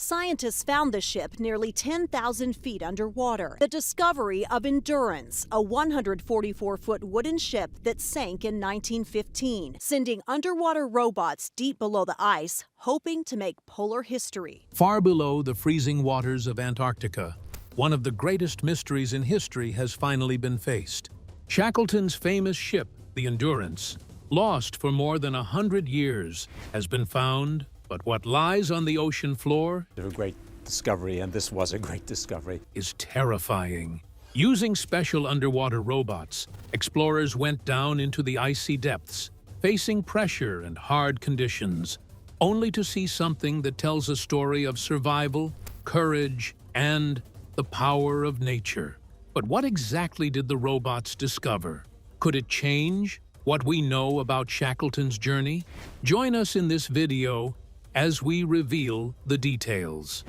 Scientists found the ship nearly 10,000 feet underwater. The discovery of Endurance, a 144-foot wooden ship that sank in 1915, sending underwater robots deep below the ice, hoping to make polar history. Far below the freezing waters of Antarctica, one of the greatest mysteries in history has finally been faced. Shackleton's famous ship, the Endurance, lost for more than 100 years, has been found, but what lies on the ocean floor A great discovery, and this was a great discovery. is terrifying. Using special underwater robots, explorers went down into the icy depths, facing pressure and hard conditions, only to see something that tells a story of survival, courage, and the power of nature. But what exactly did the robots discover? Could it change what we know about Shackleton's journey? Join us in this video as we reveal the details.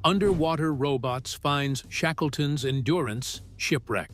Underwater robots finds Shackleton's Endurance shipwreck.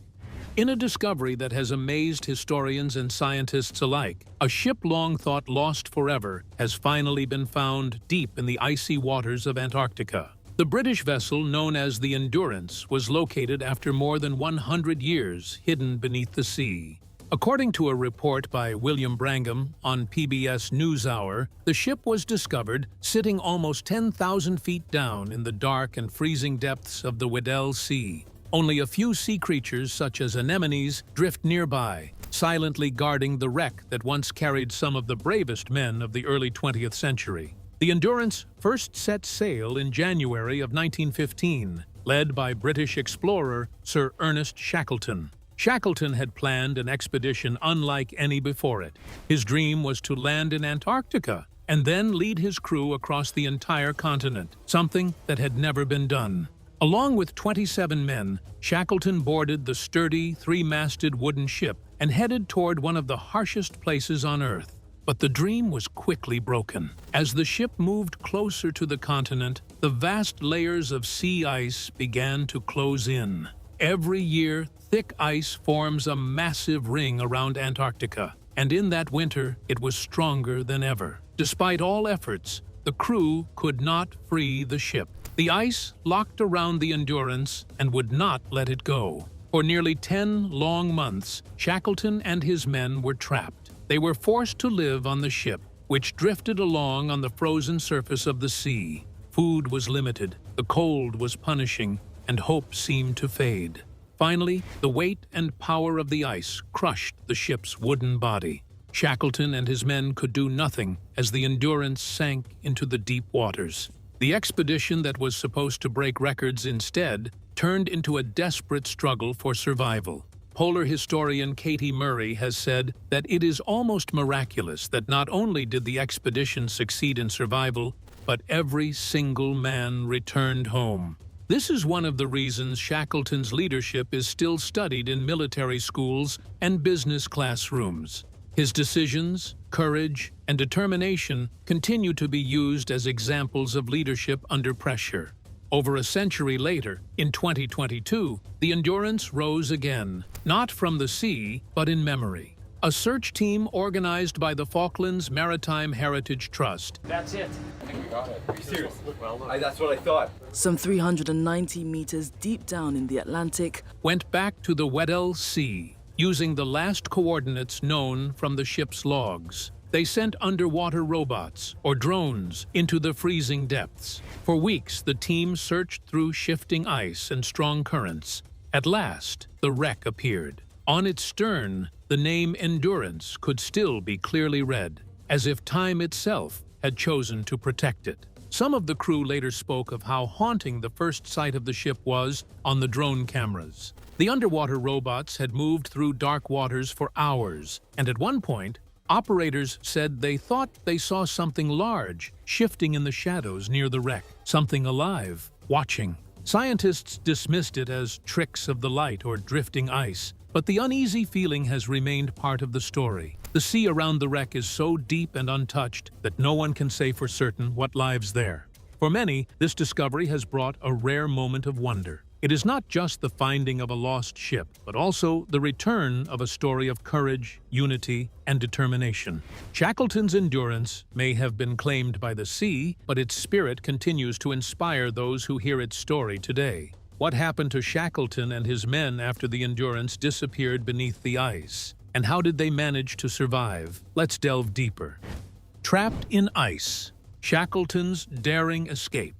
In a discovery that has amazed historians and scientists alike, a ship long thought lost forever has finally been found deep in the icy waters of Antarctica. The British vessel known as the Endurance was located after more than 100 years hidden beneath the sea. According to a report by William Brangham on PBS NewsHour, the ship was discovered sitting almost 10,000 feet down in the dark and freezing depths of the Weddell Sea. Only a few sea creatures, such as anemones, drift nearby, silently guarding the wreck that once carried some of the bravest men of the early 20th century. The Endurance first set sail in January of 1915, led by British explorer Sir Ernest Shackleton. Shackleton had planned an expedition unlike any before it. His dream was to land in Antarctica and then lead his crew across the entire continent, something that had never been done. Along with 27 men, Shackleton boarded the sturdy, three-masted wooden ship and headed toward one of the harshest places on Earth. But the dream was quickly broken. As the ship moved closer to the continent, the vast layers of sea ice began to close in. Every year, thick ice forms a massive ring around Antarctica, and in that winter, it was stronger than ever. Despite all efforts, the crew could not free the ship. The ice locked around the Endurance and would not let it go. For nearly 10 long months, Shackleton and his men were trapped. They were forced to live on the ship, which drifted along on the frozen surface of the sea. Food was limited, the cold was punishing, and hope seemed to fade. Finally, the weight and power of the ice crushed the ship's wooden body. Shackleton and his men could do nothing as the Endurance sank into the deep waters. The expedition that was supposed to break records instead turned into a desperate struggle for survival. Polar historian Katie Murray has said that it is almost miraculous that not only did the expedition succeed in survival, but every single man returned home. This is one of the reasons Shackleton's leadership is still studied in military schools and business classrooms. His decisions, courage, and determination continue to be used as examples of leadership under pressure. Over a century later, in 2022, the Endurance rose again, not from the sea, but in memory. A search team organized by the Falklands Maritime Heritage Trust. That's it. I think we got it. Are you serious? Well, that's what I thought. Some 390 meters deep down in the Atlantic, Went back to the Weddell Sea, using the last coordinates known from the ship's logs. They sent underwater robots, or drones, into the freezing depths. For weeks, the team searched through shifting ice and strong currents. At last, the wreck appeared. On its stern, the name Endurance could still be clearly read, as if time itself had chosen to protect it. Some of the crew later spoke of how haunting the first sight of the ship was on the drone cameras. The underwater robots had moved through dark waters for hours, and at one point, operators said they thought they saw something large shifting in the shadows near the wreck, something alive, watching. Scientists dismissed it as tricks of the light or drifting ice, but the uneasy feeling has remained part of the story. The sea around the wreck is so deep and untouched that no one can say for certain what lies there. For many, this discovery has brought a rare moment of wonder. It is not just the finding of a lost ship, but also the return of a story of courage, unity, and determination. Shackleton's endurance may have been claimed by the sea, but its spirit continues to inspire those who hear its story today. What happened to Shackleton and his men after the Endurance disappeared beneath the ice? And how did they manage to survive? Let's delve deeper. Trapped in ice, Shackleton's daring escape.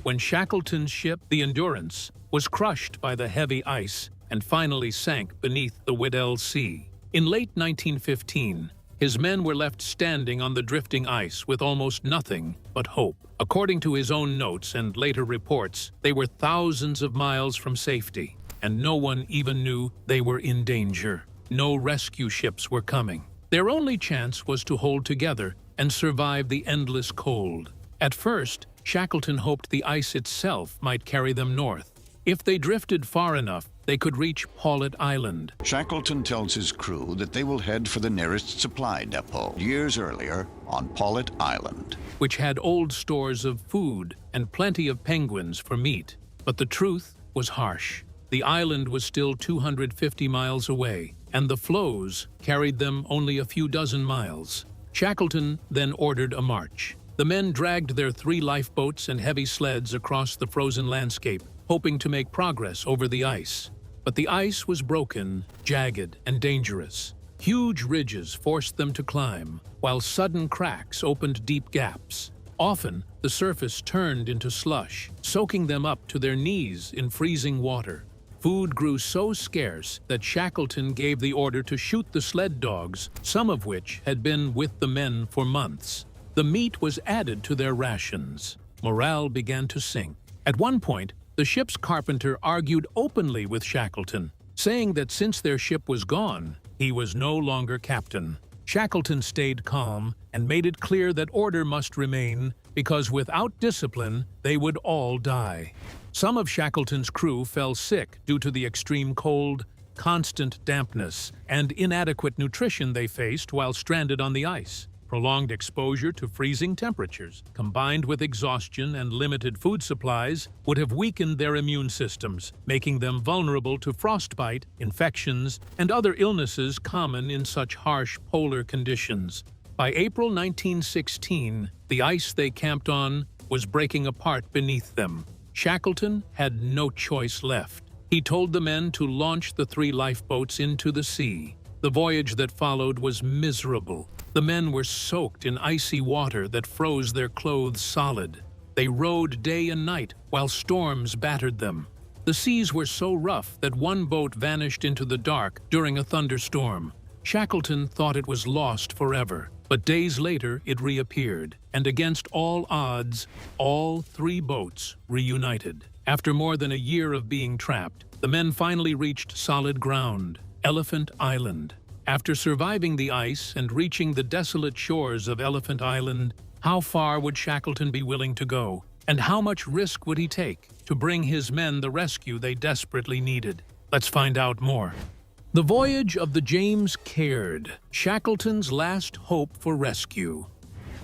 When Shackleton's ship, the Endurance, was crushed by the heavy ice and finally sank beneath the Weddell Sea. In late 1915, his men were left standing on the drifting ice with almost nothing but hope. According to his own notes and later reports, they were thousands of miles from safety, and no one even knew they were in danger. No rescue ships were coming. Their only chance was to hold together and survive the endless cold. At first, Shackleton hoped the ice itself might carry them north. If they drifted far enough, they could reach Paulet Island. Shackleton tells his crew that they will head for the nearest supply depot years earlier on Paulet Island, which had old stores of food and plenty of penguins for meat. But the truth was harsh. The island was still 250 miles away, and the floes carried them only a few dozen miles. Shackleton then ordered a march. The men dragged their 3 lifeboats and heavy sleds across the frozen landscape, hoping to make progress over the ice. But the ice was broken, jagged, and dangerous. Huge ridges forced them to climb, while sudden cracks opened deep gaps. Often, the surface turned into slush, soaking them up to their knees in freezing water. Food grew so scarce that Shackleton gave the order to shoot the sled dogs, some of which had been with the men for months. The meat was added to their rations. Morale began to sink. At one point, the ship's carpenter argued openly with Shackleton, saying that since their ship was gone, he was no longer captain. Shackleton stayed calm and made it clear that order must remain, because without discipline, they would all die. Some of Shackleton's crew fell sick due to the extreme cold, constant dampness, and inadequate nutrition they faced while stranded on the ice. Prolonged exposure to freezing temperatures, combined with exhaustion and limited food supplies, would have weakened their immune systems, making them vulnerable to frostbite, infections, and other illnesses common in such harsh polar conditions. By April 1916, the ice they camped on was breaking apart beneath them. Shackleton had no choice left. He told the men to launch the 3 lifeboats into the sea. The voyage that followed was miserable. The men were soaked in icy water that froze their clothes solid. They rowed day and night while storms battered them. The seas were so rough that one boat vanished into the dark during a thunderstorm. Shackleton thought it was lost forever, but days later it reappeared, and against all odds, all 3 boats reunited. After more than a year of being trapped, the men finally reached solid ground, Elephant Island. After surviving the ice and reaching the desolate shores of Elephant Island, how far would Shackleton be willing to go? And how much risk would he take to bring his men the rescue they desperately needed? Let's find out more. The voyage of the James Caird, Shackleton's last hope for rescue.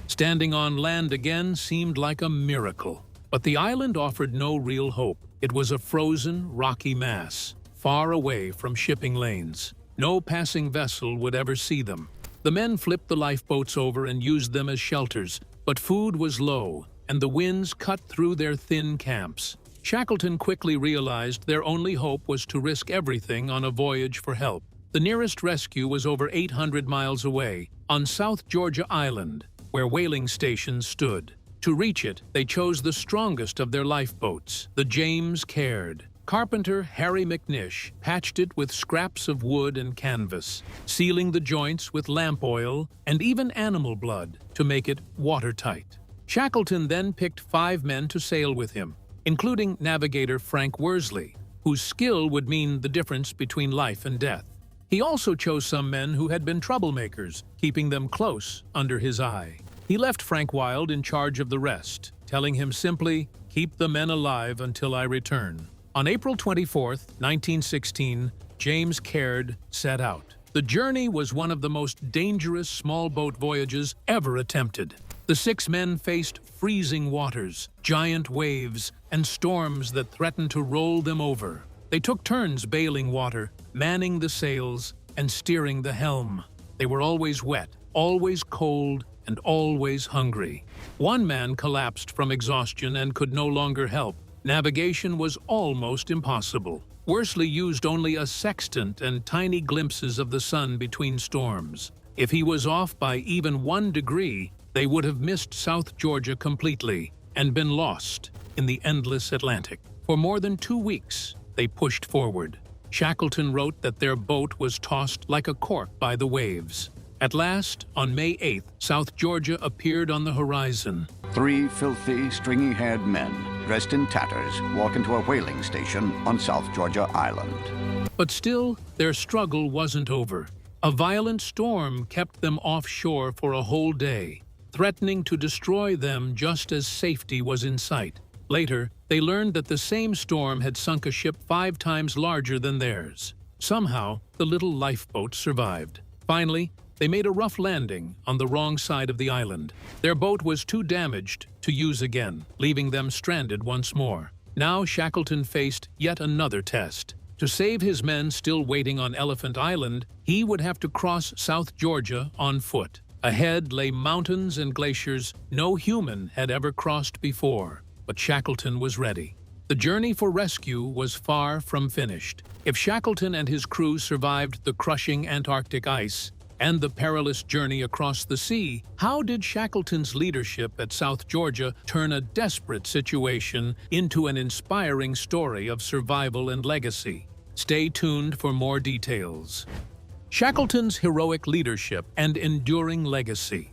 Standing on land again seemed like a miracle, but the island offered no real hope. It was a frozen, rocky mass, far away from shipping lanes. No passing vessel would ever see them. The men flipped the lifeboats over and used them as shelters, but food was low, and the winds cut through their thin camps. Shackleton quickly realized their only hope was to risk everything on a voyage for help. The nearest rescue was over 800 miles away, on South Georgia Island, where whaling stations stood. To reach it, they chose the strongest of their lifeboats, the James Caird. Carpenter Harry McNish patched it with scraps of wood and canvas, sealing the joints with lamp oil and even animal blood to make it watertight. Shackleton then picked 5 men to sail with him, including navigator Frank Worsley, whose skill would mean the difference between life and death. He also chose some men who had been troublemakers, keeping them close under his eye. He left Frank Wild in charge of the rest, telling him simply, "Keep the men alive until I return." On April 24, 1916, James Caird set out. The journey was one of the most dangerous small boat voyages ever attempted. The 6 men faced freezing waters, giant waves, and storms that threatened to roll them over. They took turns bailing water, manning the sails, and steering the helm. They were always wet, always cold, and always hungry. One man collapsed from exhaustion and could no longer help. Navigation was almost impossible. Worsley used only a sextant and tiny glimpses of the sun between storms. If he was off by even 1 degree, they would have missed South Georgia completely and been lost in the endless Atlantic. For more than 2 weeks, they pushed forward. Shackleton wrote that their boat was tossed like a cork by the waves. At last, on May 8th, South Georgia appeared on the horizon. 3 filthy, stringy-haired men, dressed in tatters, walk into a whaling station on South Georgia Island. But still, their struggle wasn't over. A violent storm kept them offshore for a whole day, threatening to destroy them just as safety was in sight. Later, they learned that the same storm had sunk a ship 5 times larger than theirs. Somehow, the little lifeboat survived. Finally, they made a rough landing on the wrong side of the island. Their boat was too damaged to use again, leaving them stranded once more. Now Shackleton faced yet another test. To save his men still waiting on Elephant Island, he would have to cross South Georgia on foot. Ahead lay mountains and glaciers no human had ever crossed before, but Shackleton was ready. The journey for rescue was far from finished. If Shackleton and his crew survived the crushing Antarctic ice and the perilous journey across the sea, how did Shackleton's leadership at South Georgia turn a desperate situation into an inspiring story of survival and legacy? Stay tuned for more details. Shackleton's heroic leadership and enduring legacy.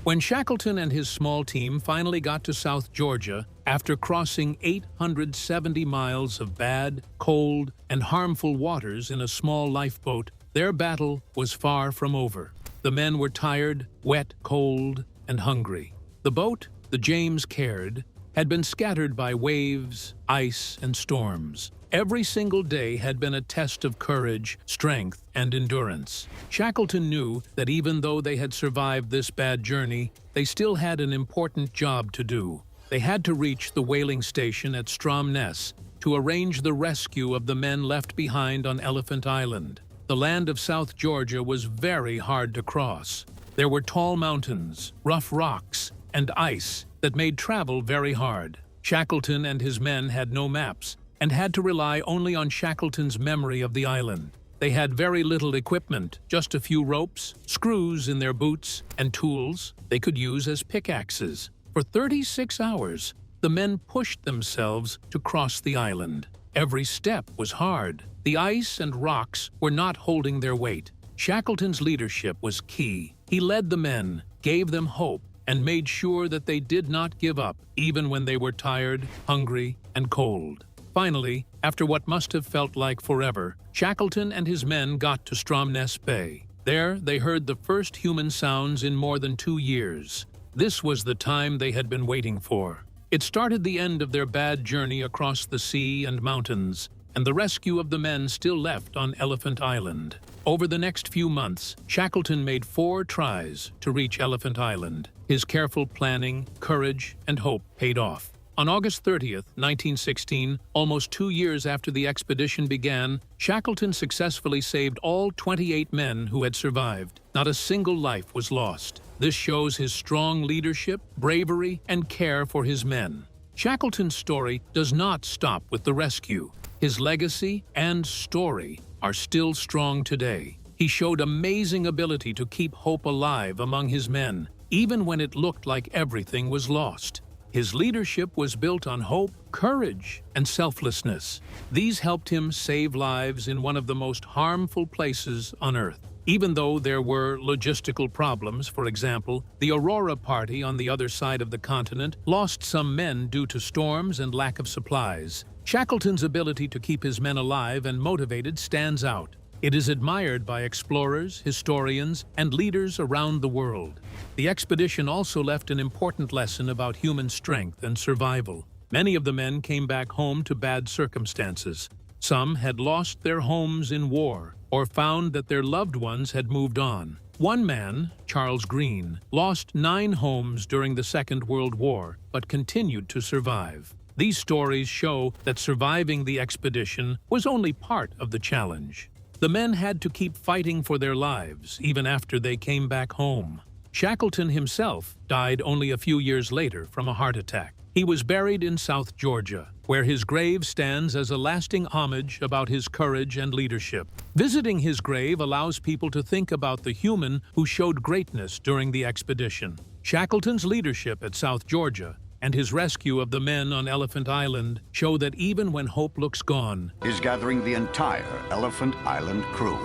When Shackleton and his small team finally got to South Georgia, after crossing 870 miles of bad, cold, and harmful waters in a small lifeboat, their battle was far from over. The men were tired, wet, cold, and hungry. The boat, the James Caird, had been scattered by waves, ice, and storms. Every single day had been a test of courage, strength, and endurance. Shackleton knew that even though they had survived this bad journey, they still had an important job to do. They had to reach the whaling station at Stromness to arrange the rescue of the men left behind on Elephant Island. The land of South Georgia was very hard to cross. There were tall mountains, rough rocks, and ice that made travel very hard. Shackleton and his men had no maps and had to rely only on Shackleton's memory of the island. They had very little equipment, just a few ropes, screws in their boots, and tools they could use as pickaxes. For 36 hours, the men pushed themselves to cross the island. Every step was hard. The ice and rocks were not holding their weight. Shackleton's leadership was key. He led the men, gave them hope, and made sure that they did not give up, even when they were tired, hungry, and cold. Finally, after what must have felt like forever, Shackleton and his men got to Stromness Bay. There, they heard the first human sounds in more than 2 years. This was the time they had been waiting for. It started the end of their bad journey across the sea and mountains, and the rescue of the men still left on Elephant Island. Over the next few months, Shackleton made 4 tries to reach Elephant Island. His careful planning, courage, and hope paid off. On August 30th, 1916, almost 2 years after the expedition began, Shackleton successfully saved all 28 men who had survived. Not a single life was lost. This shows his strong leadership, bravery, and care for his men. Shackleton's story does not stop with the rescue. His legacy and story are still strong today. He showed amazing ability to keep hope alive among his men, even when it looked like everything was lost. His leadership was built on hope, courage, and selflessness. These helped him save lives in one of the most harmful places on Earth. Even though there were logistical problems, for example, the Aurora Party on the other side of the continent lost some men due to storms and lack of supplies. Shackleton's ability to keep his men alive and motivated stands out. It is admired by explorers, historians, and leaders around the world. The expedition also left an important lesson about human strength and survival. Many of the men came back home to bad circumstances. Some had lost their homes in war, or found that their loved ones had moved on. One man, Charles Green, lost 9 homes during the Second World War, but continued to survive. These stories show that surviving the expedition was only part of the challenge. The men had to keep fighting for their lives, even after they came back home. Shackleton himself died only a few years later from a heart attack. He was buried in South Georgia, where his grave stands as a lasting homage about his courage and leadership. Visiting his grave allows people to think about the human who showed greatness during the expedition. Shackleton's leadership at South Georgia and his rescue of the men on Elephant Island show that even when hope looks gone, is gathering the entire Elephant Island crew.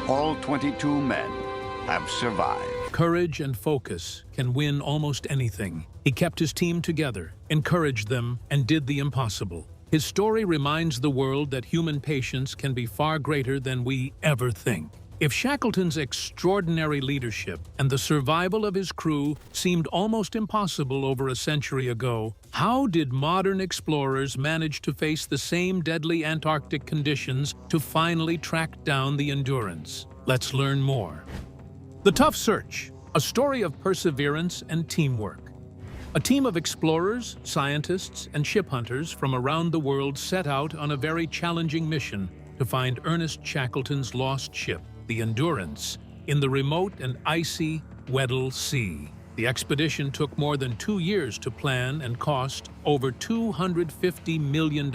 All 22 men have survived. courage and focus can win almost anything. He kept his team together, encouraged them, and did the impossible. His story reminds the world that human patience can be far greater than we ever think. If Shackleton's extraordinary leadership and the survival of his crew seemed almost impossible over a century ago, how did modern explorers manage to face the same deadly Antarctic conditions to finally track down the Endurance? Let's learn more. The Tough Search, a story of perseverance and teamwork. A team of explorers, scientists, and ship hunters from around the world set out on a very challenging mission to find Ernest Shackleton's lost ship, the Endurance, in the remote and icy Weddell Sea. The expedition took more than 2 years to plan and cost over $250 million.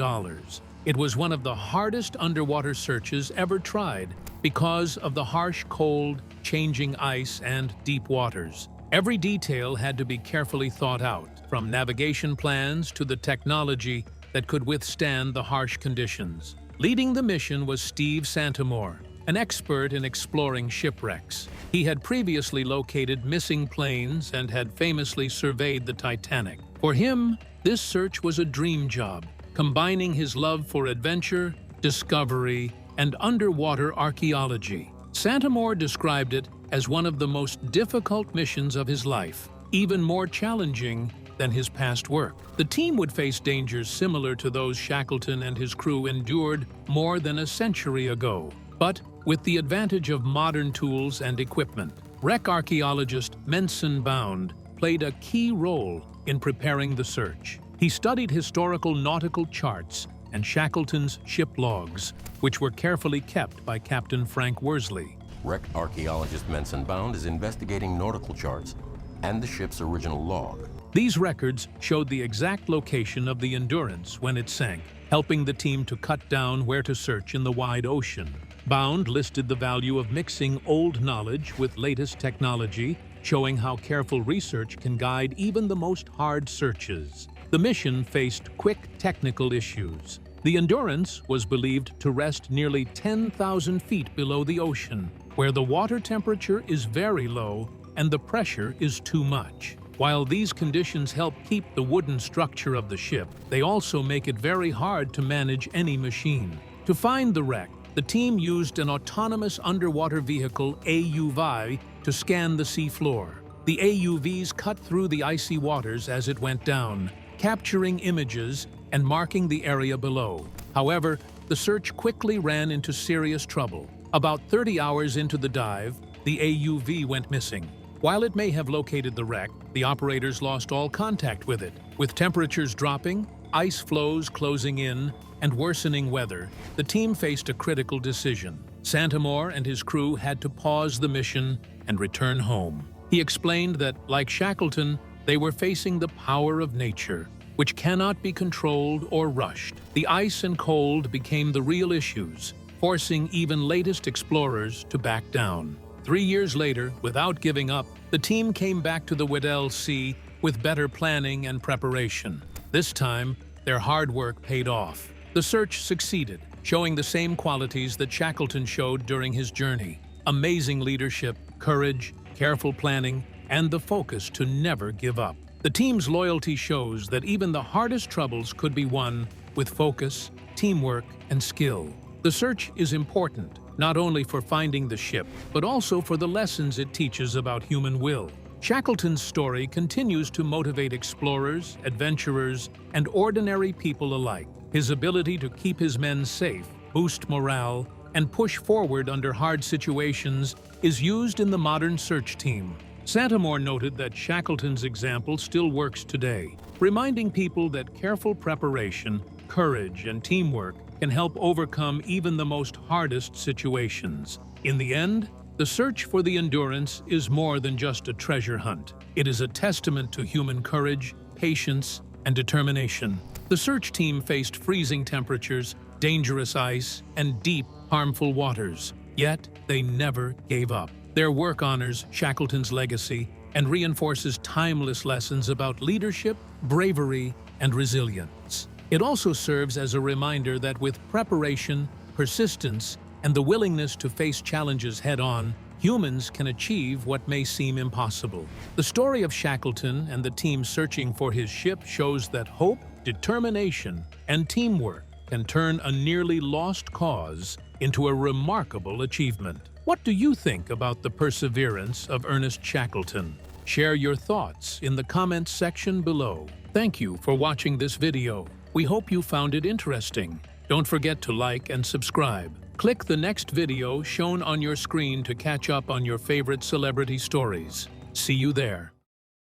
It was one of the hardest underwater searches ever tried because of the harsh cold, changing ice, and deep waters. Every detail had to be carefully thought out, from navigation plans to the technology that could withstand the harsh conditions. Leading the mission was Steve Santamore, an expert in exploring shipwrecks. He had previously located missing planes and had famously surveyed the Titanic. For him, this search was a dream job, combining his love for adventure, discovery, and underwater archaeology. Santamore described it as one of the most difficult missions of his life, even more challenging than his past work. The team would face dangers similar to those Shackleton and his crew endured more than a century ago, but with the advantage of modern tools and equipment. Wreck archaeologist Menson Bound played a key role in preparing the search. He studied historical nautical charts and Shackleton's ship logs, which were carefully kept by Captain Frank Worsley. Wreck archaeologist Menson Bound is investigating nautical charts and the ship's original log. These records showed the exact location of the Endurance when it sank, helping the team to cut down where to search in the wide ocean. Bound listed the value of mixing old knowledge with latest technology, showing how careful research can guide even the most hard searches. The mission faced quick technical issues. The Endurance was believed to rest nearly 10,000 feet below the ocean, where the water temperature is very low and the pressure is too much. While these conditions help keep the wooden structure of the ship, they also make it very hard to manage any machine. To find the wreck, the team used an autonomous underwater vehicle, AUV, to scan the seafloor. The AUVs cut through the icy waters as it went down, capturing images and marking the area below. However, the search quickly ran into serious trouble. About 30 hours into the dive, the AUV went missing. While it may have located the wreck, the operators lost all contact with it. With temperatures dropping, ice floes closing in, and worsening weather, the team faced a critical decision. Santamore and his crew had to pause the mission and return home. He explained that, like Shackleton, they were facing the power of nature, which cannot be controlled or rushed. The ice and cold became the real issues, forcing even latest explorers to back down. 3 years later, without giving up, the team came back to the Weddell Sea with better planning and preparation. This time, their hard work paid off. The search succeeded, showing the same qualities that Shackleton showed during his journey: amazing leadership, courage, careful planning, and the focus to never give up. The team's loyalty shows that even the hardest troubles could be won with focus, teamwork, and skill. The search is important, not only for finding the ship, but also for the lessons it teaches about human will. Shackleton's story continues to motivate explorers, adventurers, and ordinary people alike. His ability to keep his men safe, boost morale, and push forward under hard situations is used in the modern search team. Santamore noted that Shackleton's example still works today, reminding people that careful preparation, courage, and teamwork can help overcome even the most hardest situations. In the end, the search for the Endurance is more than just a treasure hunt. It is a testament to human courage, patience, and determination. The search team faced freezing temperatures, dangerous ice, and deep, harmful waters, yet they never gave up. Their work honors Shackleton's legacy and reinforces timeless lessons about leadership, bravery, and resilience. It also serves as a reminder that with preparation, persistence, and the willingness to face challenges head-on, humans can achieve what may seem impossible. The story of Shackleton and the team searching for his ship shows that hope, determination, and teamwork can turn a nearly lost cause into a remarkable achievement. What do you think about the perseverance of Ernest Shackleton? Share your thoughts in the comments section below. Thank you for watching this video. We hope you found it interesting. Don't forget to like and subscribe. Click the next video shown on your screen to catch up on your favorite celebrity stories. See you there.